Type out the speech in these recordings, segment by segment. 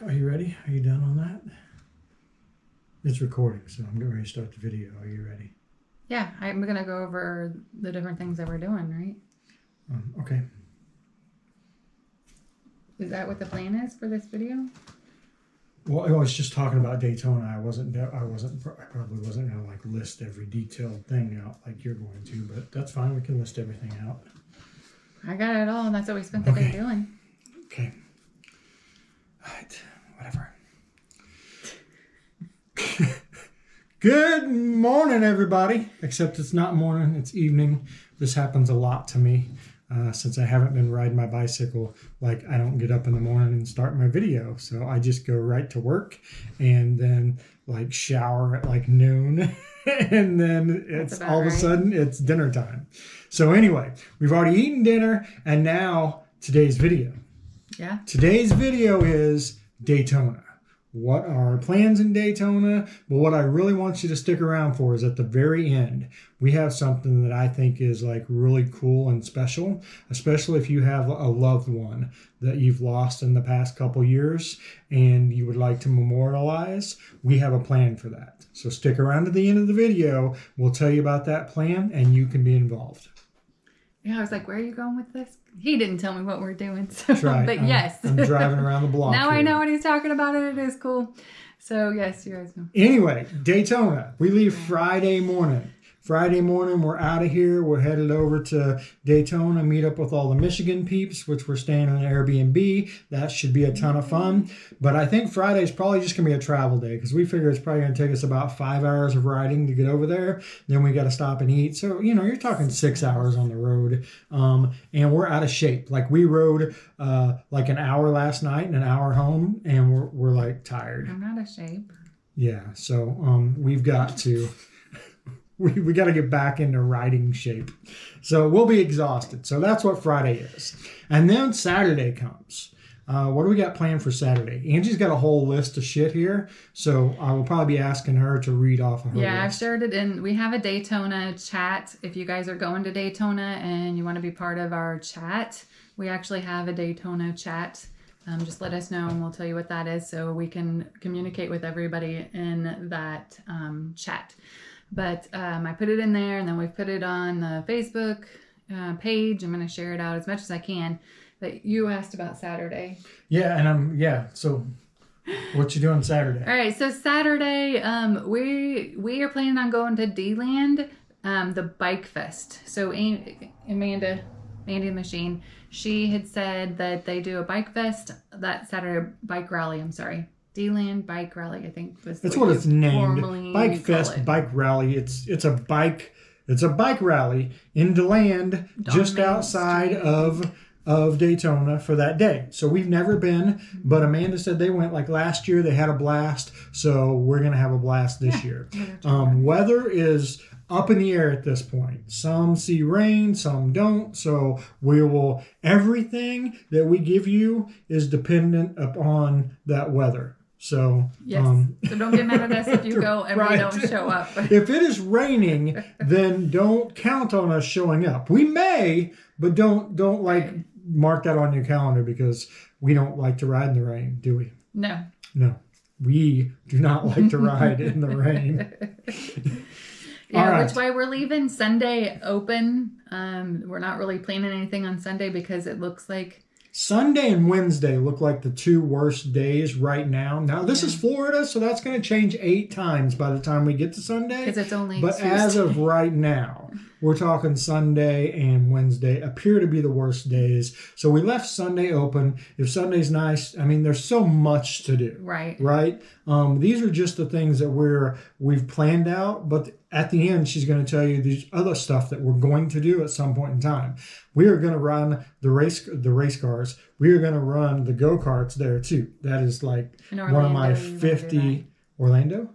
Are you ready? Are you done on that? It's recording, so I'm getting ready to start the video. Are you ready? Yeah, I'm going to go over the different things that we're doing, right? Okay. Is that what the plan is for this video? Well, I was just talking about Daytona. I probably wasn't going to like list every detailed thing out like you're going to, but that's fine. We can list everything out. I got it all, and that's what we spent the day doing. Okay. All right. Whatever. Good morning, everybody. Except it's not morning, it's evening. This happens a lot to me since I haven't been riding my bicycle. Like, I don't get up in the morning and start my video. So I just go right to work and then like shower at like noon. And then it's all of a sudden it's dinner time. So anyway, we've already eaten dinner and now today's video. Yeah. Today's video is Daytona. What are our plans in Daytona? But what I really want you to stick around for is at the very end, we have something that I think is like really cool and special, especially if you have a loved one that you've lost in the past couple years and you would like to memorialize. We have a plan for that. So stick around to the end of the video. We'll tell you about that plan and you can be involved. Yeah, I was like, where are you going with this? He didn't tell me what we're doing. So, right. But yes. I'm driving around the block Now here. I know what he's talking about and it is cool. So yes, you guys know. Anyway, Daytona. We leave Friday morning. Friday morning, we're out of here. We're headed over to Daytona, meet up with all the Michigan peeps, which we're staying in an Airbnb. That should be a ton of fun. But I think Friday is probably just going to be a travel day because we figure it's probably going to take us about 5 hours of riding to get over there. Then we got to stop and eat. So, you know, you're talking 6 hours on the road. And we're out of shape. Like we rode like an hour last night and an hour home, and we're like tired. I'm not of shape. Yeah. So we've got to... We got to get back into riding shape. So we'll be exhausted. So that's what Friday is. And then Saturday comes. What do we got planned for Saturday? Angie's got a whole list of shit here. So I will probably be asking her to read off of her Yeah, list. I've shared it in. We have a Daytona chat. If you guys are going to Daytona and you want to be part of our chat, we actually have a Daytona chat. Just let us know and we'll tell you what that is so we can communicate with everybody in that chat. But I put it in there and then we've put it on the Facebook page. I'm going to share it out as much as I can. But you asked about Saturday. Yeah, and so what you doing Saturday? All right, so Saturday, we are planning on going to D-Land, the Bike Fest. So Amanda, Mandy the Machine, she had said that they do a Bike Fest that Saturday, bike rally, I'm sorry. D-Land Bike Rally, I think was. That's what it's named. Bike Fest, Bike Rally. It's a bike rally in DeLand, just outside of Daytona for that day. So we've never been, but Amanda said they went like last year. They had a blast, so we're gonna have a blast this year. Weather is up in the air at this point. Some see rain, some don't. So everything that we give you is dependent upon that weather. So yes. So don't get mad at us if you go and we don't show up. If it is raining, then don't count on us showing up. We may, but don't like mark that on your calendar because we don't like to ride in the rain, do we? No. No. We do not like to ride in the rain. Yeah, right. Which way we're leaving Sunday open. We're not really planning anything on Sunday because it looks like Sunday and Wednesday look like the two worst days right now. Now, this is Florida, so that's going to change 8 times by the time we get to Sunday. Because it's only But Tuesday. As of right now, we're talking Sunday and Wednesday appear to be the worst days. So we left Sunday open. If Sunday's nice, I mean, there's so much to do. Right. These are just the things that we've planned out, but at the end, she's going to tell you these other stuff that we're going to do at some point in time. We are going to run the race cars. We are going to run the go-karts there too. That is like one of my 50... Orlando?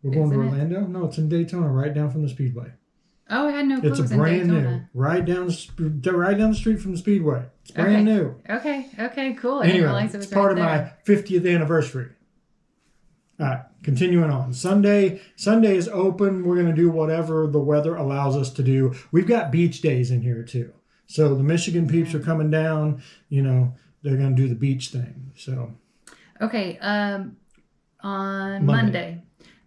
We're going to Orlando? No, it's in Daytona, right down from the Speedway. Oh, I had no clue. It's a brand new. Right down the street from the Speedway. It's brand new. Okay, cool. I didn't realize it was part of my 50th anniversary. All right, continuing on. Sunday is open. We're going to do whatever the weather allows us to do. We've got beach days in here too. So the Michigan peeps are coming down. You know, they're going to do the beach thing. So Okay. On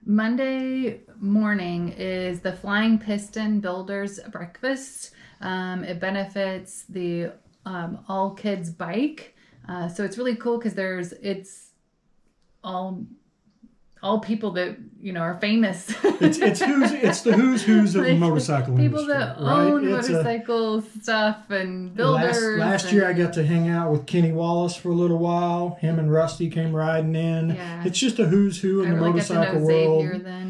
Monday morning is the Flying Piston Builders Breakfast. It benefits the all kids bike. So it's really cool because it's all people that are famous. It's the who's of the motorcycle people industry, that right? own motorcycle stuff and builders. Last year I got to hang out with Kenny Wallace for a little while. Him and Rusty came riding in. Yeah. It's just a who's who in the motorcycle world. Xavier then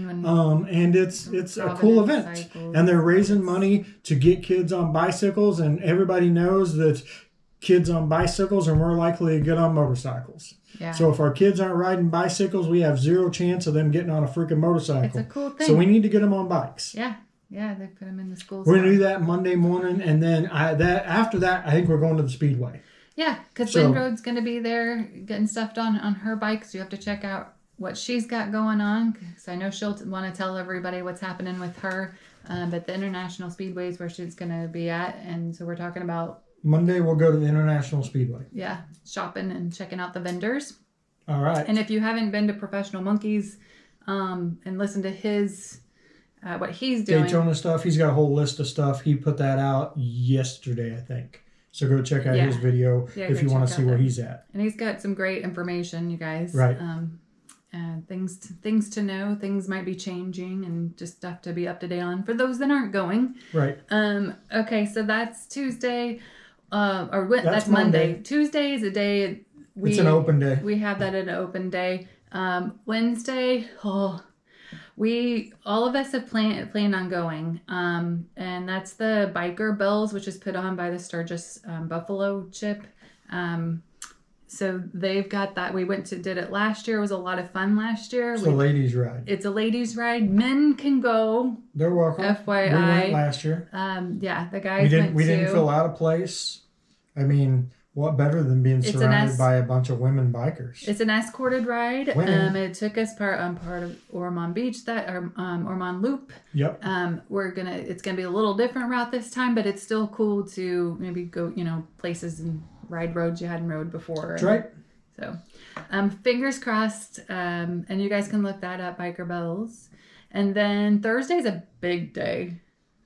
and it's a cool event. Cycles. And they're raising money to get kids on bicycles, and everybody knows that kids on bicycles are more likely to get on motorcycles. Yeah. So if our kids aren't riding bicycles, we have zero chance of them getting on a freaking motorcycle. It's a cool thing. So we need to get them on bikes. Yeah, they put them in the schools. We're going to do that Monday morning, and then after that, I think we're going to the Speedway. Yeah, because Windroad's going to be there getting stuff done on her bike, so you have to check out what she's got going on, because I know she'll want to tell everybody what's happening with her. But the International Speedway is where she's going to be at, and so we're talking about Monday we'll go to the International Speedway. Yeah, shopping and checking out the vendors. All right. And if you haven't been to Professional Monkeys and listened to his what he's doing. Daytona stuff, he's got a whole list of stuff. He put that out yesterday, I think. So go check out his video if you want to see where he's at. And he's got some great information, you guys. Right. Things to know, things might be changing, and just stuff to be up to date on for those that aren't going. Right. Okay, so that's Tuesday. That's Monday. Tuesday is a day it's an open day. We have that an open day. Wednesday, all of us have planned on going. And that's the Biker Bells, which is put on by the Sturgis Buffalo Chip. So they've got that. We did it last year. It was a lot of fun last year. It's a ladies' ride. It's a ladies' ride. Men can go. They're welcome. FYI. We went last year. The guys we didn't feel out of place. I mean, what better than being surrounded by a bunch of women bikers? It's an escorted ride. It took us part of Ormond Beach, Ormond Loop. Yep. It's gonna be a little different route this time, but it's still cool to maybe go, places and ride roads you hadn't rode before. That's right. So, fingers crossed. And you guys can look that up, Biker Bells. And then Thursday's a big day.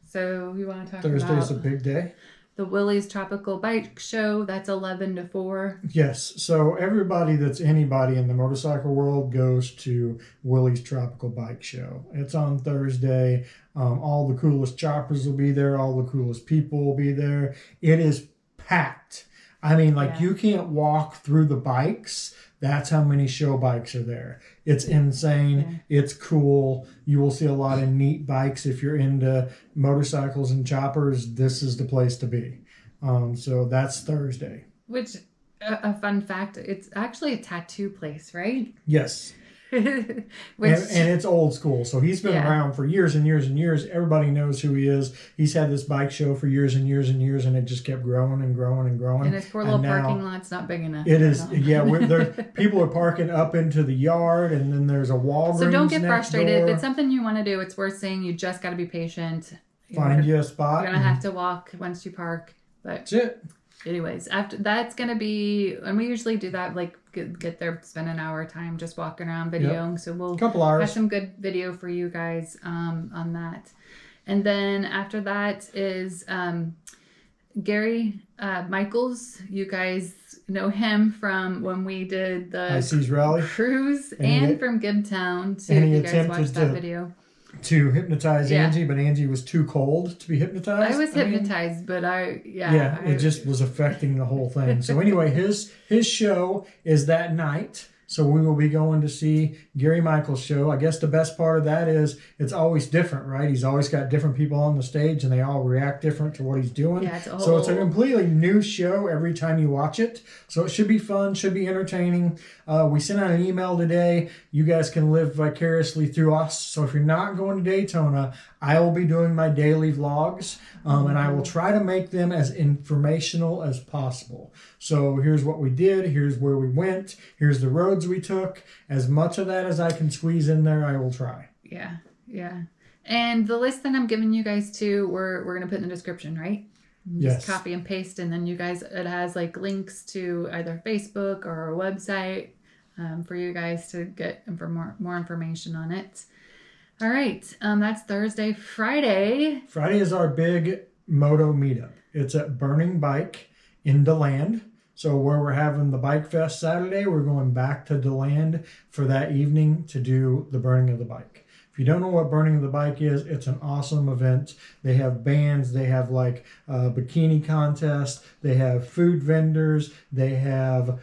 So you want to talk about Thursday's a big day. The Willie's Tropical Bike Show. That's 11 to 4. Yes. So everybody that's anybody in the motorcycle world goes to Willie's Tropical Bike Show. It's on Thursday. All the coolest choppers will be there. All the coolest people will be there. It is packed. I mean, you can't walk through the bikes. That's how many show bikes are there. It's insane. Yeah. It's cool. You will see a lot of neat bikes. If you're into motorcycles and choppers, this is the place to be. So that's Thursday. Which, a fun fact, it's actually a tattoo place, right? Yes. And it's old school. So he's been around for years and years and years. Everybody knows who he is. He's had this bike show for years and years and years, and it just kept growing and growing and growing. And his poor little parking lot's not big enough. It is. People are parking up into the yard, and then there's a Walgreens. So don't get frustrated. Door. If it's something you want to do, it's worth saying. You just got to be patient. Find you a spot. You're going to have to walk once you park. But that's it. Anyways, after that's going to be, and we usually do that, get there, spend an hour time just walking around videoing. Yep. So we'll have some good video for you guys on that. And then after that is Gary Michaels. You guys know him from when we did the High Seas Rally cruise and from Gibtown. So if you guys watched that video. To hypnotize Angie, but Angie was too cold to be hypnotized. I was hypnotized, but it just was affecting the whole thing. So anyway, his show is that night. So we will be going to see Gary Michaels' show. I guess the best part of that is it's always different, right? He's always got different people on the stage, and they all react different to what he's doing. Yeah, so it's a completely new show every time you watch it. So it should be fun, should be entertaining. We sent out an email today. You guys can live vicariously through us. So if you're not going to Daytona, I will be doing my daily vlogs, and I will try to make them as informational as possible. So here's what we did. Here's where we went. Here's the roads we took. As much of that as I can squeeze in there, I will try. Yeah. And the list that I'm giving you guys too, we're going to put in the description, right? Yes. Just copy and paste, and then you guys, it has links to either Facebook or our website. for you guys to get more information on it. All right, that's Thursday. Friday is our big moto meetup. It's at Burning Bike in DeLand. So where we're having the Bike Fest Saturday, we're going back to DeLand for that evening to do the burning of the bike. If you don't know what burning of the bike is, it's an awesome event. They have bands, they have like a bikini contest, they have food vendors, they have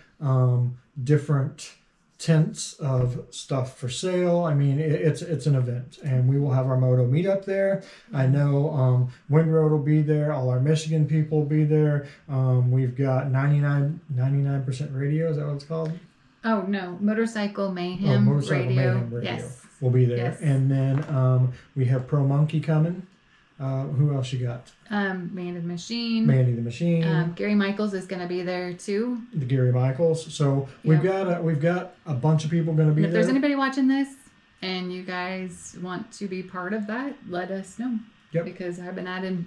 different tents of stuff for sale. I mean, it's an event, and we will have our moto meetup there. I know Windroad will be there. All our Michigan people will be there. We've got 99% radio. Is that what it's called? Oh no, Motorcycle Mayhem Radio. Yes, will be there. Yes. And then we have Pro Monkey coming. Who else you got? Mandy the Machine. Gary Michaels is going to be there too. The Gary Michaels. So we've got a bunch of people going to be there. If there's anybody watching this and you guys want to be part of that, let us know. Yep. Because I've been adding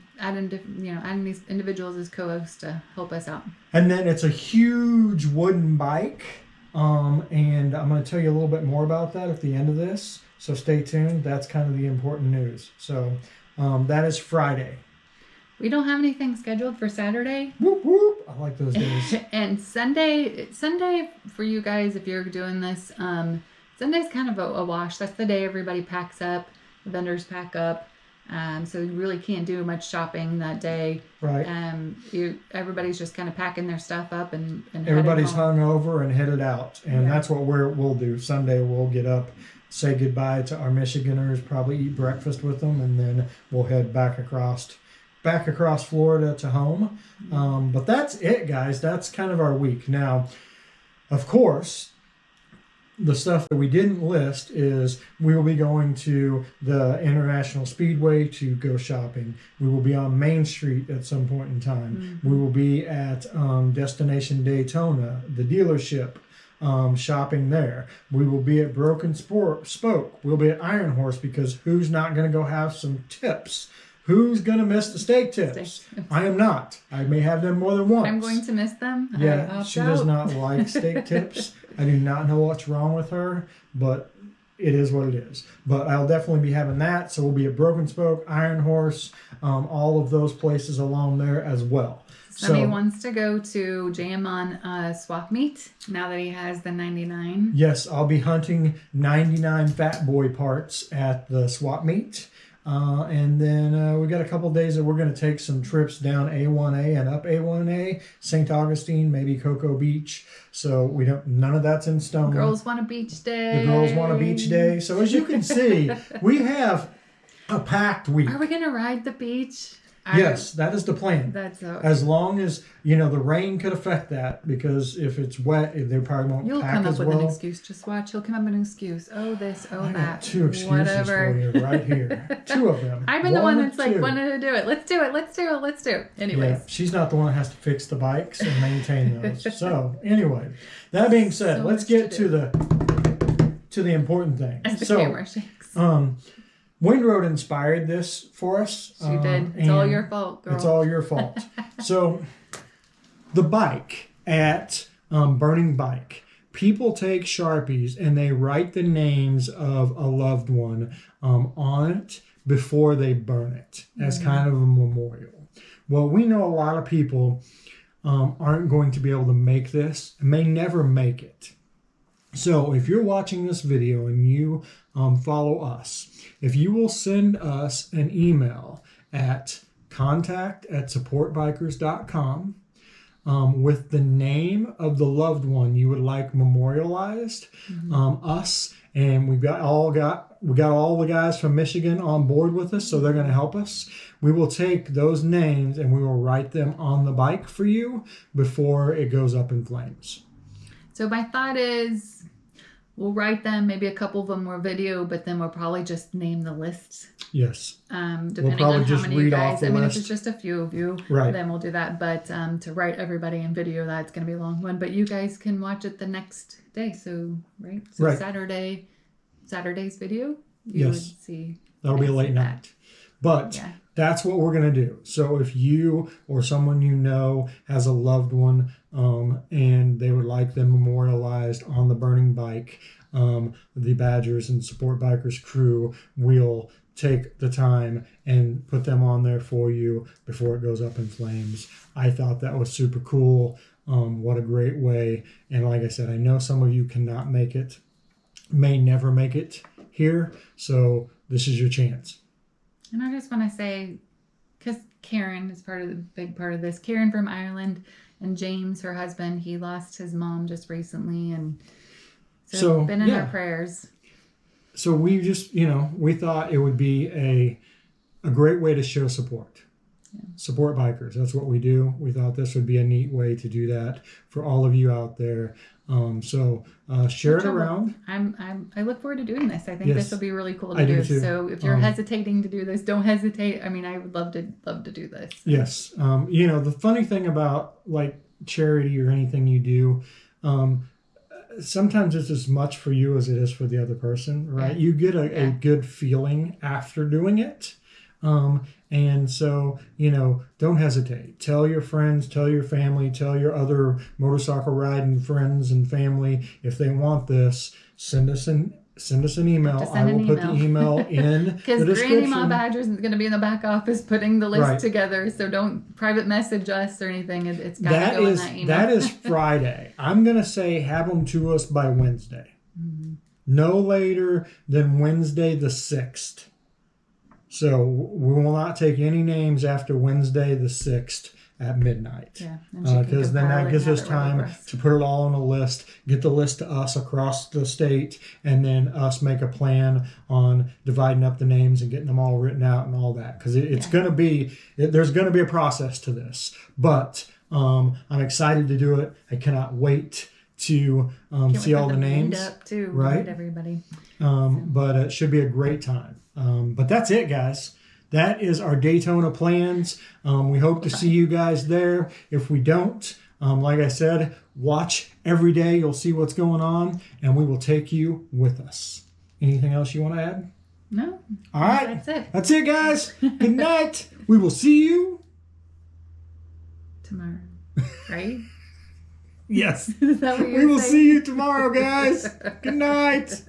these individuals as co-hosts to help us out. And then it's a huge wooden bike. And I'm going to tell you a little bit more about that at the end of this. So stay tuned. That's kind of the important news. So that is Friday. We don't have anything scheduled for Saturday. Whoop, whoop. I like those days. And Sunday for you guys, if you're doing this, Sunday's kind of a wash. That's the day everybody packs up. The vendors pack up. So you really can't do much shopping that day. Right. Everybody's just kind of packing their stuff up and everybody's hung over and headed out. And that's what we'll do. Sunday we'll get up, say goodbye to our Michiganers, probably eat breakfast with them, and then we'll head back across Florida to home. But that's it, guys. That's kind of our week. Now, of course, the stuff that we didn't list is we will be going to the International Speedway to go shopping. We will be on Main Street at some point in time. Mm-hmm. We will be at Destination Daytona, the dealership, shopping there. We will be at Broken Spoke. We'll be at Iron Horse, because who's not going to go have some tips? Who's going to miss the steak tips? I am not. I may have them more than once. I'm going to miss them. Yeah, she does not like steak tips. I do not know what's wrong with her, but it is what it is. But I'll definitely be having that. So we'll be at Broken Spoke, Iron Horse, all of those places along there as well. Sonny wants to go to jam on swap meet now that he has the 99. Yes, I'll be hunting 99 Fat Boy parts at the swap meet. And then we got a couple days that we're going to take some trips down A1A and up A1A, St. Augustine, maybe Cocoa Beach. So none of that's in stone. Girls want a beach day. The girls want a beach day. So as you can see, we have a packed week. Are we going to ride the beach? Yes, that is the plan. As long as, the rain could affect that, because if it's wet, they probably won't pack as well. You'll come up with an excuse. Just watch. He'll come up with an excuse. Oh, this, oh, that. Got 2 excuses for you right here. 2 of them. I've been the one that's wanted to do it. Let's do it. Anyways. Yeah, she's not the one that has to fix the bikes and maintain those. So, anyway, that being said, let's get to the important things. As the camera shakes. Windroad inspired this for us. She did. It's all your fault, girl. It's all your fault. So, the bike at Burning Bike, people take Sharpies and they write the names of a loved one on it before they burn it as kind of a memorial. Well, we know a lot of people aren't going to be able to make this, and may never make it. So if you're watching this video and you follow us, if you will send us an email at contact@supportbikers.com with the name of the loved one you would like memorialized, us, and we got all the guys from Michigan on board with us, so they're going to help us. We will take those names and we will write them on the bike for you before it goes up in flames. So my thought is, we'll write them. Maybe a couple of them were video, but then we'll probably just name the lists. Yes. Depending on how many you guys. If it's just a few of you, then we'll do that. But to write everybody in video, that's going to be a long one. But you guys can watch it the next day. So, right? So Saturday's video, you would see. That'll be a late night. But that's what we're going to do. So if you or someone you know has a loved one and they would like them memorialized on the burning bike, the Badgers and Support Bikers crew will take the time and put them on there for you before it goes up in flames. I thought that was super cool. What a great way. And like I said, I know some of you cannot make it, may never make it here. So this is your chance. And I just want to say, because Karen is big part of this. Karen from Ireland, and James, her husband, he lost his mom just recently, and so been in our prayers. So we just, we thought it would be a great way to show support. Yeah. Support bikers. That's what we do. We thought this would be a neat way to do that for all of you out there. Share it around. I look forward to doing this. I think this will be really cool to do. So if you're hesitating to do this, don't hesitate. I mean, I would love to do this. Yes. The funny thing about like charity or anything you do, sometimes it's as much for you as it is for the other person, right? Yeah. You get a good feeling after doing it. And so, don't hesitate. Tell your friends, tell your family, tell your other motorcycle riding friends and family if they want this. Send us an email. I will put the email in the description. Because Granny Ma Badgers is going to be in the back office putting the list together. So don't private message us or anything. It's got to go in that email. That is Friday. I'm going to say have them to us by Wednesday. Mm-hmm. No later than Wednesday the 6th. So we will not take any names after Wednesday the 6th at midnight. Yeah, because then that gives us time to put it all on a list, get the list to us across the state, and then us make a plan on dividing up the names and getting them all written out and all that. Because it's going to be, there's going to be a process to this. But I'm excited to do it. I cannot wait to see all the names. Up too, right? Everybody. But it should be a great time. But that's it, guys. That is our Daytona plans. We hope to see you guys there. If we don't, like I said, watch every day. You'll see what's going on, and we will take you with us. Anything else you want to add? No. All right. That's it, guys. Good night. We will see you tomorrow. Right? Yes. Is that what you're saying? We will see you tomorrow, guys. Good night.